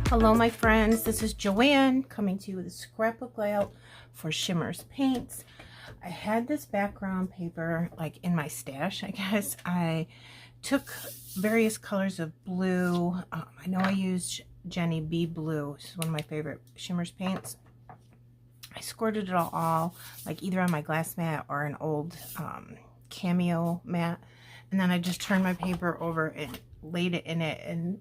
Hello my friends, this is Joanne coming to you with a scrapbook layout for Shimmerz paints. I had this background paper like in my stash, I guess. I took various colors of blue. I know I used Jenny B Blue, which is one of my favorite Shimmerz paints. I squirted it all like either on my glass mat or an old cameo mat, and then I just turned my paper over and laid it in it and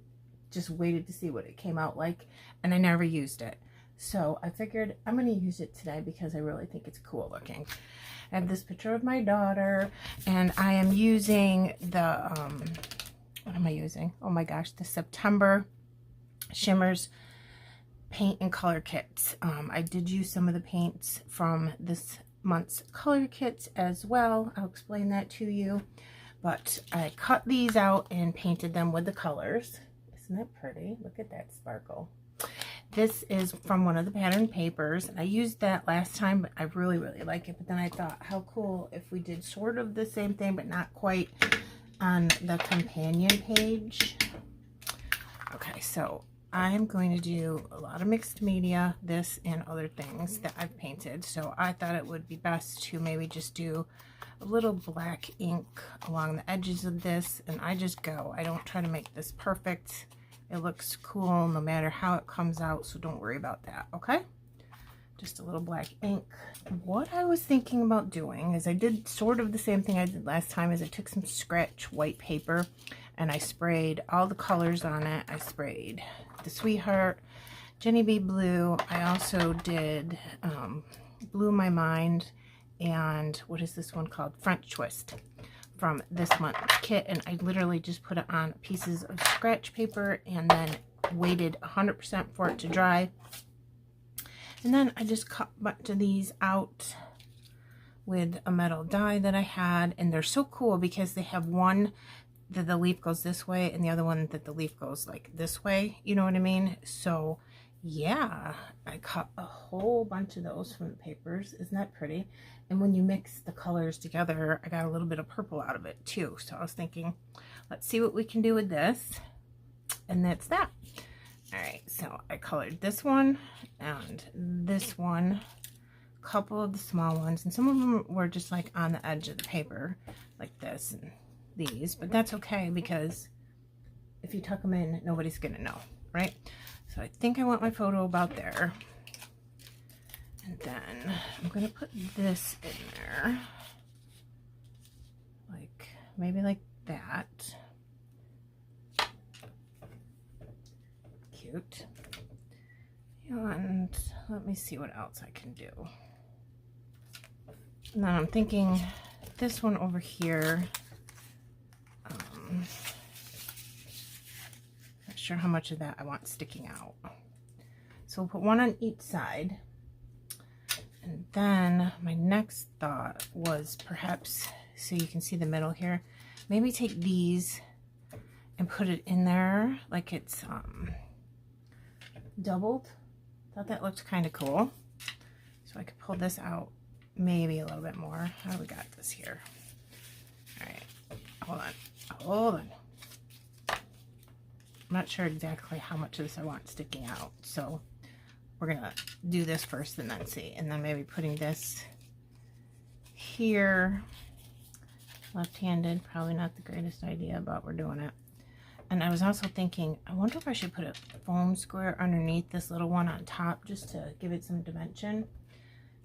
just waited to see what it came out like, and I never used it. So I figured I'm going to use it today because I really think it's cool looking. I have this picture of my daughter, and I am using the, what am I using? Oh my gosh, the September Shimmerz paint and color kits. I did use some of the paints from this month's color kits as well. I'll explain that to you. But I cut these out and painted them with the colors. Isn't that pretty? Look at that sparkle. This is from one of the pattern papers. I used that last time, but I really like it. But then I thought, how cool if we did sort of the same thing, but not quite on the companion page. Okay, so I'm going to do a lot of mixed media, this and other things that I've painted. So I thought it would be best to maybe just do a little black ink along the edges of this, and I just go. I don't try to make this perfect. It looks cool no matter how it comes out, so don't worry about that, okay? Just a little black ink. What I was thinking about doing is I did sort of the same thing I did last time, is I took some scratch white paper and I sprayed all the colors on it. I sprayed the Sweetheart, Jenny B Blue. I also did Blue My Mind, and what is this one called? French Twist from this month's kit. And I literally just put it on pieces of scratch paper and then waited 100% for it to dry. And then I just cut a bunch of these out with a metal die that I had. And they're so cool because they have one that the leaf goes this way and the other one that the leaf goes like this way. You know what I mean? So yeah, I cut a whole bunch of those from the papers. Isn't that pretty? And when you mix the colors together, I got a little bit of purple out of it too. So I was thinking, let's see what we can do with this. And that's that. All right, so I colored this one and this one, a couple of the small ones, and some of them were just like on the edge of the paper, like this and these. But that's okay, because if you tuck them in, nobody's gonna know, right? So I think I want my photo about there. And then I'm going to put this in there. Like, maybe like that. Cute. And let me see what else I can do. And then I'm thinking this one over here. Not sure how much of that I want sticking out. So we'll put one on each side. And then my next thought was perhaps, so you can see the middle here, maybe take these and put it in there like it's doubled. Thought that looked kind of cool. So I could pull this out maybe a little bit more. How do we got this here? All right, hold on. I'm not sure exactly how much of this I want sticking out, so we're gonna do this first and then see, and then maybe putting this here. Left-handed, probably not the greatest idea, but we're doing it. And I was also thinking, I wonder if I should put a foam square underneath this little one on top just to give it some dimension.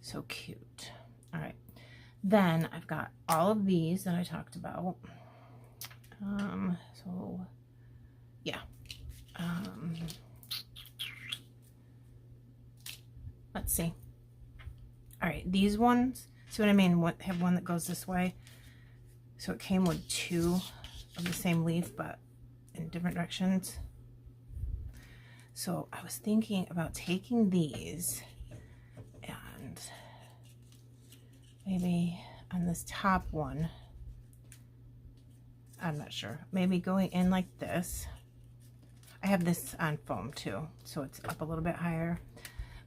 So cute. All right, then I've got all of these that I talked about. So yeah. Let's see. All right, these ones, see what I mean? What have one that goes this way. So it came with two of the same leaf, but in different directions. So I was thinking about taking these and maybe on this top one, I'm not sure, maybe going in like this. I have this on foam too, so it's up a little bit higher.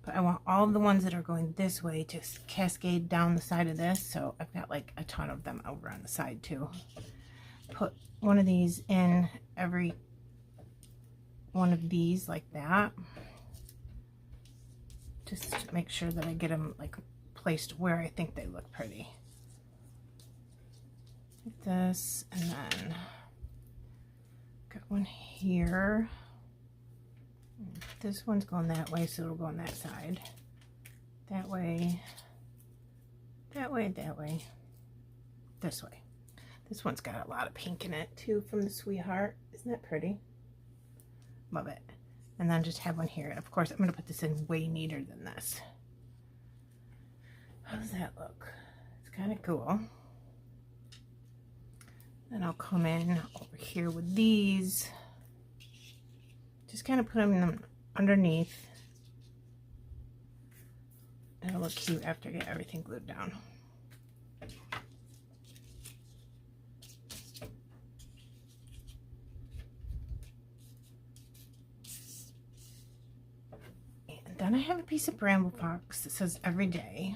But I want all of the ones that are going this way to cascade down the side of this, so I've got like a ton of them over on the side too. Put one of these in every one of these like that. Just to make sure that I get them like placed where I think they look pretty. Like this, and then got one here. This one's going that way, so it'll go on that side. That way, that way, that way, this way. This one's got a lot of pink in it too from the Sweetheart. Isn't that pretty? Love it. And then just have one here. And of course, I'm going to put this in way neater than this. How does that look? It's kind of cool. Then I'll come in over here with these. Just kind of put them underneath. It'll look cute after I get everything glued down. And then I have a piece of Bramble Fox that says every day.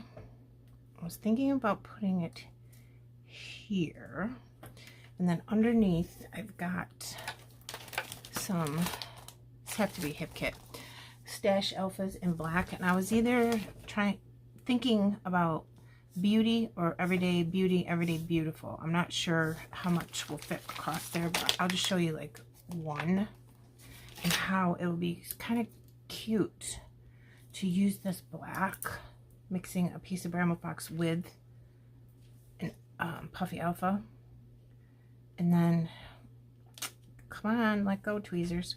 I was thinking about putting it here. And then underneath I've got some, these have to be Hip Kit, Stash Alphas in black. And I was either thinking about beauty or everyday beauty, everyday beautiful. I'm not sure how much will fit across there, but I'll just show you like one and how it will be kind of cute to use this black, mixing a piece of Bramble Fox with an Puffy Alpha. And then, come on, let go, tweezers.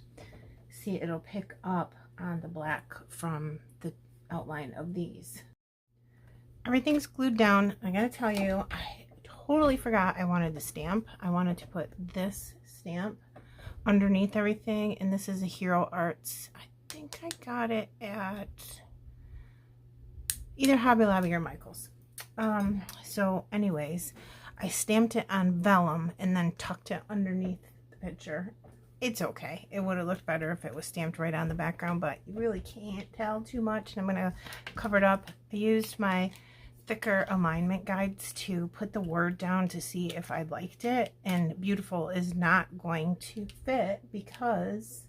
See, it'll pick up on the black from the outline of these. Everything's glued down. I gotta tell you, I totally forgot I wanted the stamp. I wanted to put this stamp underneath everything, and this is a Hero Arts. I think I got it at either Hobby Lobby or Michael's. So anyways, I stamped it on vellum and then tucked it underneath the picture. It's okay. It would have looked better if it was stamped right on the background, but you really can't tell too much. And I'm going to cover it up. I used my thicker alignment guides to put the word down to see if I liked it. And beautiful is not going to fit because,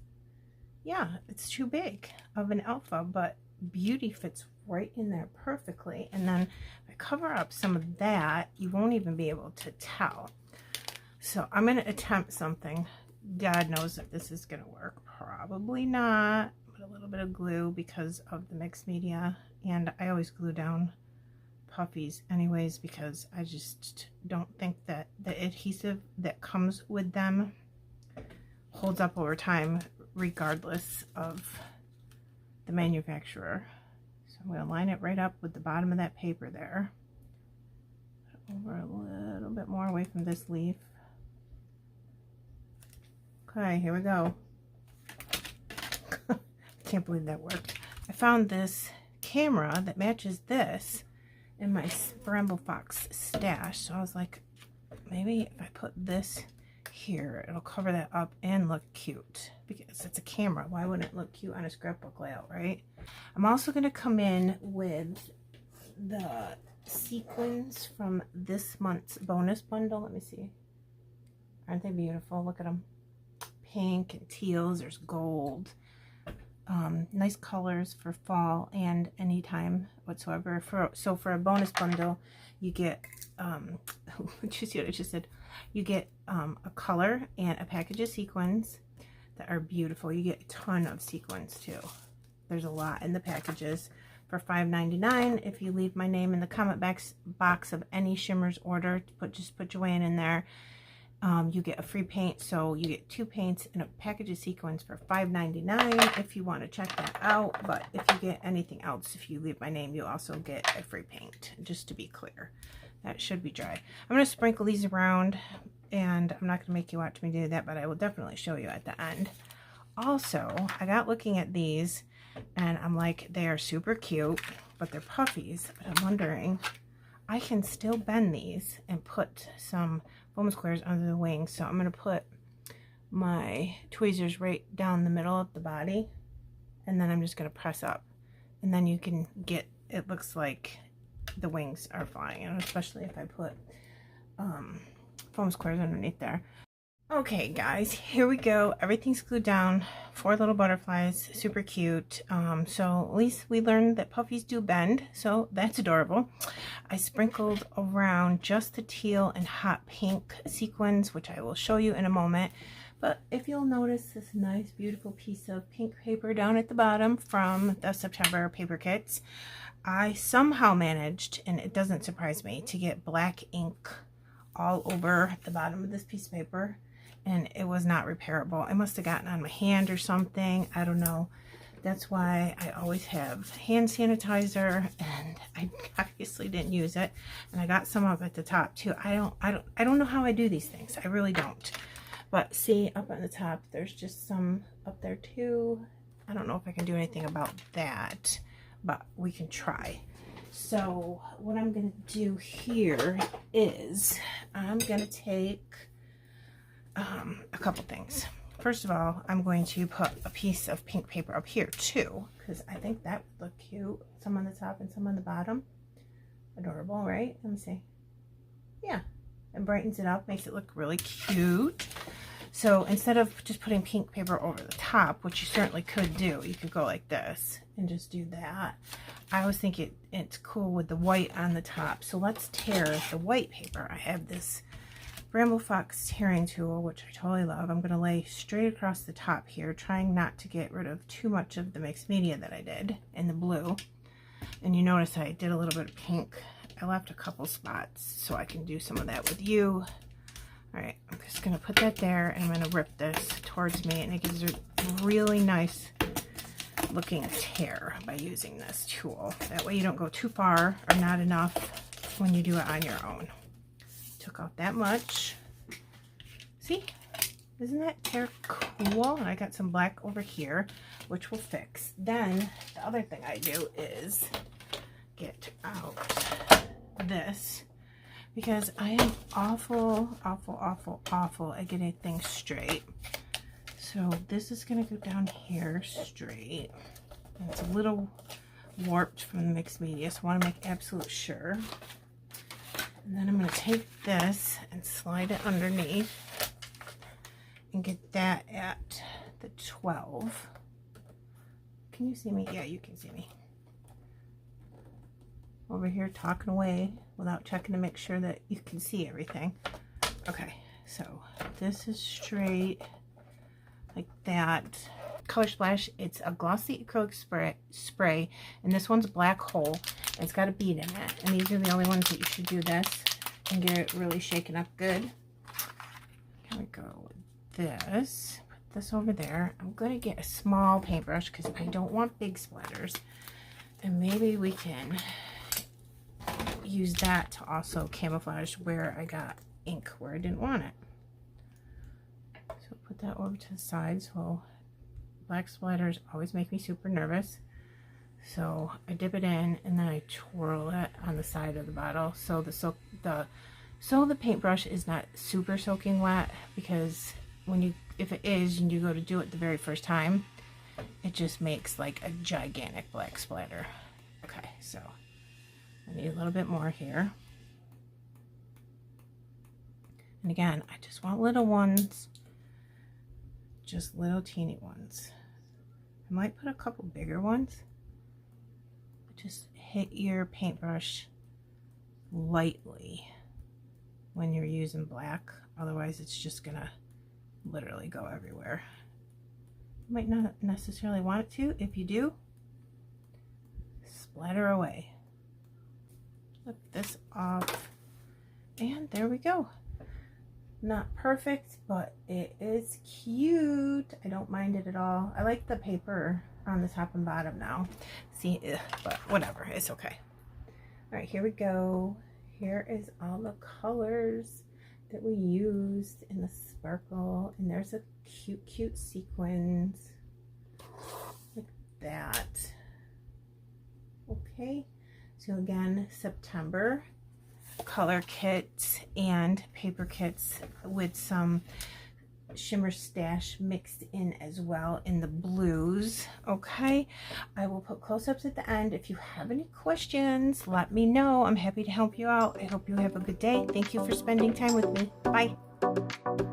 yeah, it's too big of an alpha, but beauty fits right in there perfectly. And then if I cover up some of that, you won't even be able to tell. So I'm going to attempt something. God knows if this is going to work. Probably not. Put a little bit of glue because of the mixed media, and I always glue down puffies anyways because I just don't think that the adhesive that comes with them holds up over time regardless of the manufacturer. So I'm going to line it right up with the bottom of that paper there. Over a little bit more away from this leaf. Okay, here we go. I can't believe that worked. I found this camera that matches this in my Bramble Fox stash. So I was like, maybe if I put this here, it'll cover that up and look cute. Because it's a camera. Why wouldn't it look cute on a scrapbook layout, right? I'm also going to come in with the sequins from this month's bonus bundle. Let me see. Aren't they beautiful? Look at them. Pink and teals. There's gold. Nice colors for fall and anytime whatsoever. So for a bonus bundle, you get what I just said. You get a color and a package of sequins that are beautiful. You get a ton of sequins too. There's a lot in the packages for $5.99. If you leave my name in the comment box of any Shimmerz order, just put Joanne in there. You get a free paint, so you get 2 paints and a package of sequins for $5.99 if you want to check that out. But if you get anything else, if you leave my name, you also get a free paint, just to be clear. That should be dry. I'm going to sprinkle these around, and I'm not going to make you watch me do that, but I will definitely show you at the end. Also, I got looking at these, and I'm like, they are super cute, but they're puffies. But I'm wondering, I can still bend these and put some foam squares under the wings. So I'm going to put my tweezers right down the middle of the body, and then I'm just going to press up, and then you can get, it looks like the wings are flying, and especially if I put foam squares underneath there. Okay guys, here we go. Everything's glued down. 4 little butterflies, super cute. So at least we learned that puffies do bend, so that's adorable. I sprinkled around just the teal and hot pink sequins, which I will show you in a moment. But if you'll notice this nice beautiful piece of pink paper down at the bottom from the September paper kits, I somehow managed, and it doesn't surprise me, to get black ink all over the bottom of this piece of paper, and it was not repairable. I must have gotten on my hand or something, I don't know. That's why I always have hand sanitizer, and I obviously didn't use it, and I got some up at the top too. I don't know how I do these things. I really don't. But see, up on the top there's just some up there too. I don't know if I can do anything about that, but we can try. So what I'm going to do here is I'm going to take a couple things. First of all, I'm going to put a piece of pink paper up here too, because I think that would look cute. Some on the top and some on the bottom. Adorable, right? Let me see. Yeah, it brightens it up, makes it look really cute. So instead of just putting pink paper over the top, which you certainly could do, you could go like this and just do that. I was thinking it's cool with the white on the top. So let's tear the white paper. I have this Bramble Fox tearing tool, which I totally love. I'm going to lay straight across the top here, trying not to get rid of too much of the mixed media that I did in the blue. And you notice I did a little bit of pink. I left a couple spots so I can do some of that with you. All right, I'm just going to put that there, and I'm going to rip this towards me, and it gives a really nice looking tear by using this tool. That way you don't go too far or not enough when you do it on your own. Took out that much. See? Isn't that tear cool? And I got some black over here, which will fix. Then the other thing I do is get out this, because I am awful at getting things straight. So this is going to go down here straight. And it's a little warped from the mixed media, so I want to make absolute sure. And then I'm going to take this and slide it underneath and get that at the 12. Can you see me? Yeah, you can see me. Over here talking away without checking to make sure that you can see everything. Okay, so this is straight like that. Color Splash, it's a glossy acrylic spray, and this one's Black Hole. It's got a bead in it, and these are the only ones that you should do this and get it really shaken up good. Here we go with this. Put this over there. I'm going to get a small paintbrush because I don't want big splatters, and maybe we can use that to also camouflage where I got ink where I didn't want it. So put that over to the side. So black splatters always make me super nervous. So I dip it in and then I twirl it on the side of the bottle so the paintbrush is not super soaking wet, because if it is and you go to do it the very first time, it just makes like a gigantic black splatter. Okay, so I need a little bit more here. And again, I just want little ones, just little teeny ones. I might put a couple bigger ones. Just hit your paintbrush lightly when you're using black. Otherwise, it's just gonna literally go everywhere. You might not necessarily want it to. If you do, splatter away. Flip this off, and there we go. Not perfect, but it is cute. I don't mind it at all. I like the paper on the top and bottom now. See, but whatever, it's okay. All right, here we go. Here is all the colors that we used in the sparkle, and there's a cute sequins like that. Okay, so again, September color kits and paper kits with some shimmer stash mixed in as well in the blues. Okay, I will put close-ups at the end. If you have any questions, let me know. I'm happy to help you out. I hope you have a good day. Thank you for spending time with me. Bye.